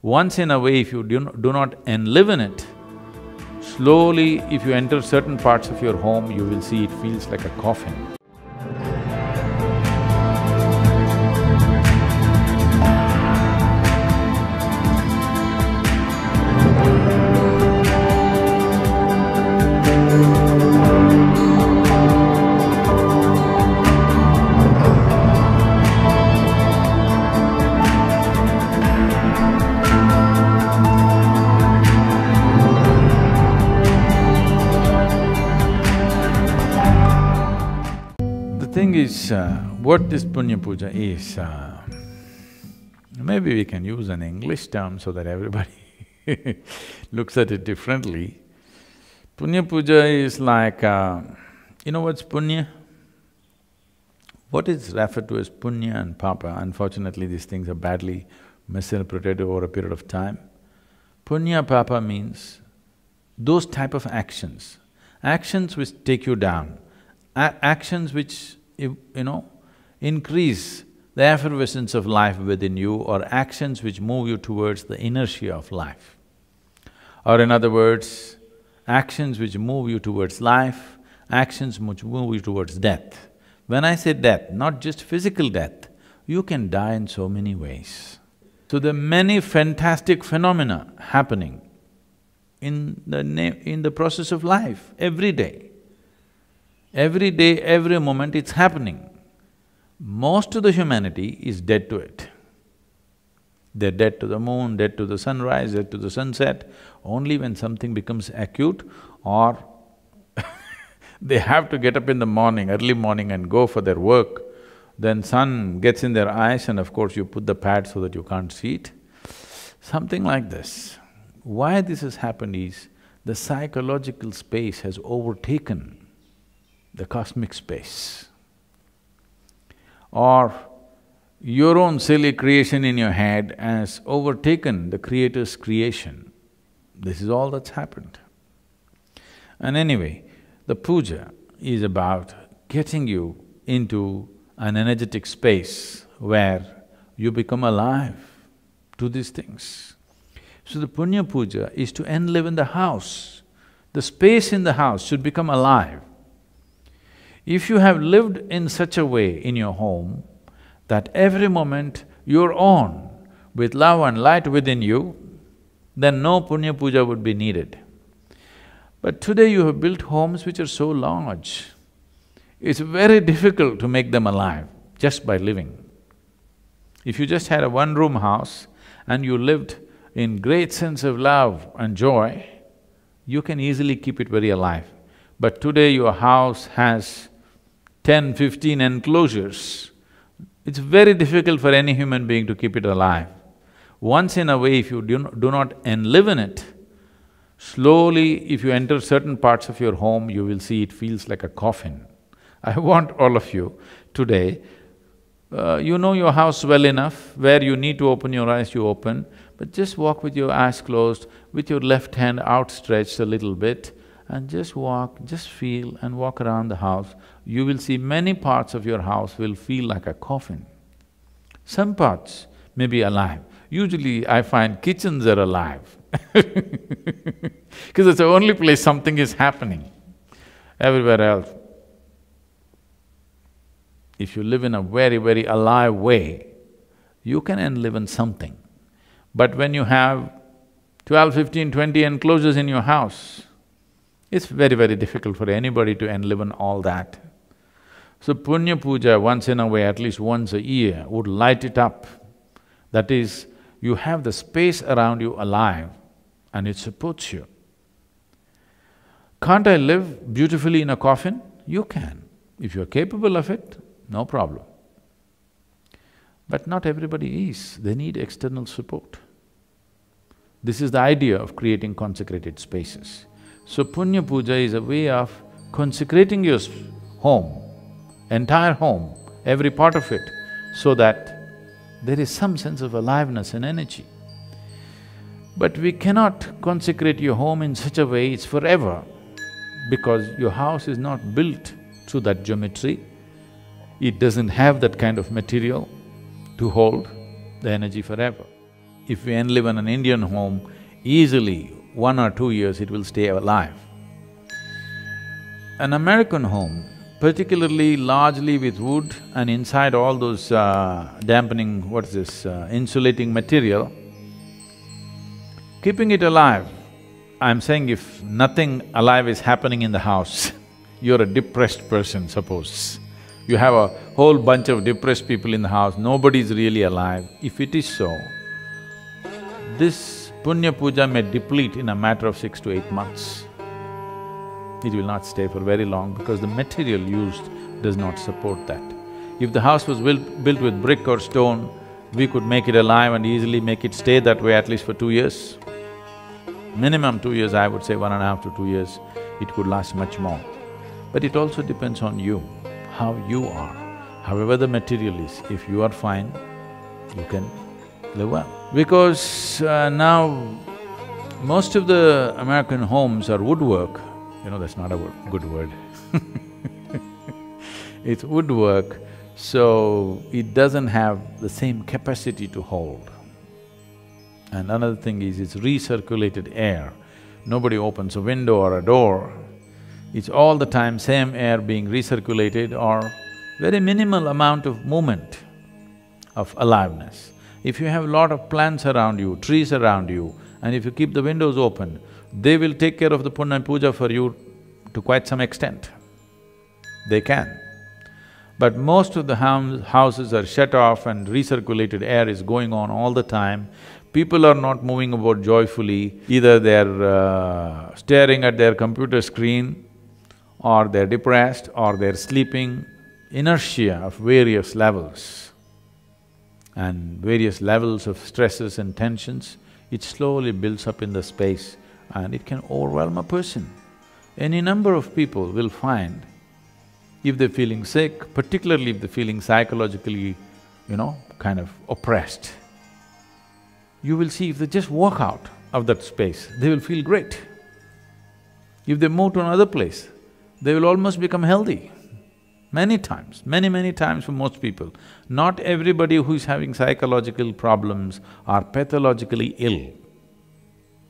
Once in a way, if you do not enlive in it, slowly if you enter certain parts of your home, you will see it feels like a coffin. The thing is, what this Punya Puja is, maybe we can use an English term so that everybody looks at it differently. Punya Puja is like, you know what's Punya? What is referred to as Punya and Papa, unfortunately these things are badly misinterpreted over a period of time. Punya Papa means those type of actions, actions which take you down, actions which, increase the effervescence of life within you, or actions which move you towards the inertia of life. Or in other words, actions which move you towards life, actions which move you towards death. When I say death, not just physical death, you can die in so many ways. So there are many fantastic phenomena happening in the process of life, every day. Every day, every moment it's happening. Most of the humanity is dead to it. They're dead to the moon, dead to the sunrise, dead to the sunset. Only when something becomes acute or they have to get up in the morning, early morning and go for their work, then sun gets in their eyes and of course you put the pad so that you can't see it. Something like this. Why this has happened is, the psychological space has overtaken the cosmic space. Or your own silly creation in your head has overtaken the Creator's creation. This is all that's happened. And anyway, the puja is about getting you into an energetic space where you become alive to these things. So the Punya Puja is to enlive in the house. The space in the house should become alive. If you have lived in such a way in your home that every moment you're on with love and light within you, then no Punya Puja would be needed. But today you have built homes which are so large, it's very difficult to make them alive just by living. If you just had a one-room house and you lived in great sense of love and joy, you can easily keep it very alive. But today your house has 10, 15 enclosures. It's very difficult for any human being to keep it alive. Once in a way, if you do not enlive in it, slowly if you enter certain parts of your home, you will see it feels like a coffin. I want all of you today, you know your house well enough, where you need to open your eyes, you open, but just walk with your eyes closed, with your left hand outstretched a little bit, and just walk, just feel and walk around the house. You will see many parts of your house will feel like a coffin. Some parts may be alive. Usually I find kitchens are alive because it's the only place something is happening. Everywhere else, if you live in a very, very alive way, you can enlive in something. But when you have 12, 15, 20 enclosures in your house, it's very, very difficult for anybody to enlive in all that. So Punya Puja, once in a way, at least once a year, would light it up. That is, you have the space around you alive and it supports you. Can't I live beautifully in a coffin? You can. If you're capable of it, no problem. But not everybody is, they need external support. This is the idea of creating consecrated spaces. So Punya Puja is a way of consecrating your home, entire home, every part of it, so that there is some sense of aliveness and energy. But we cannot consecrate your home in such a way it's forever, because your house is not built through that geometry. It doesn't have that kind of material to hold the energy forever. If we enliven an Indian home, easily 1 or 2 years it will stay alive. An American home, particularly largely with wood and inside all those dampening, insulating material, keeping it alive, I'm saying if nothing alive is happening in the house, you're a depressed person, suppose. You have a whole bunch of depressed people in the house, nobody's really alive. If it is so, this Punya Puja may deplete in a matter of 6 to 8 months. It will not stay for very long because the material used does not support that. If the house was built with brick or stone, we could make it alive and easily make it stay that way at least for 2 years. Minimum 2 years, I would say 1.5 to 2 years, it could last much more. But it also depends on you, how you are. However the material is, if you are fine, you can live well. Because now, most of the American homes are woodwork. That's not a good word It's woodwork, so it doesn't have the same capacity to hold. And another thing is, it's recirculated air. Nobody opens a window or a door. It's all the time same air being recirculated or very minimal amount of movement of aliveness. If you have a lot of plants around you, trees around you, and if you keep the windows open, they will take care of the Punya Puja for you to quite some extent. They can. But most of the houses are shut off and recirculated air is going on all the time. People are not moving about joyfully, either they're staring at their computer screen, or they're depressed, or they're sleeping. Inertia of various levels and various levels of stresses and tensions, it slowly builds up in the space and it can overwhelm a person. Any number of people will find, if they're feeling sick, particularly if they're feeling psychologically, kind of oppressed, you will see if they just walk out of that space, they will feel great. If they move to another place, they will almost become healthy. Many times, many times for most people. Not everybody who is having psychological problems are pathologically ill.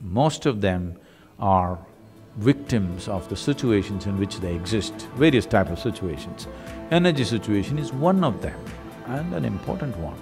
Most of them are victims of the situations in which they exist, various types of situations. Energy situation is one of them, and an important one.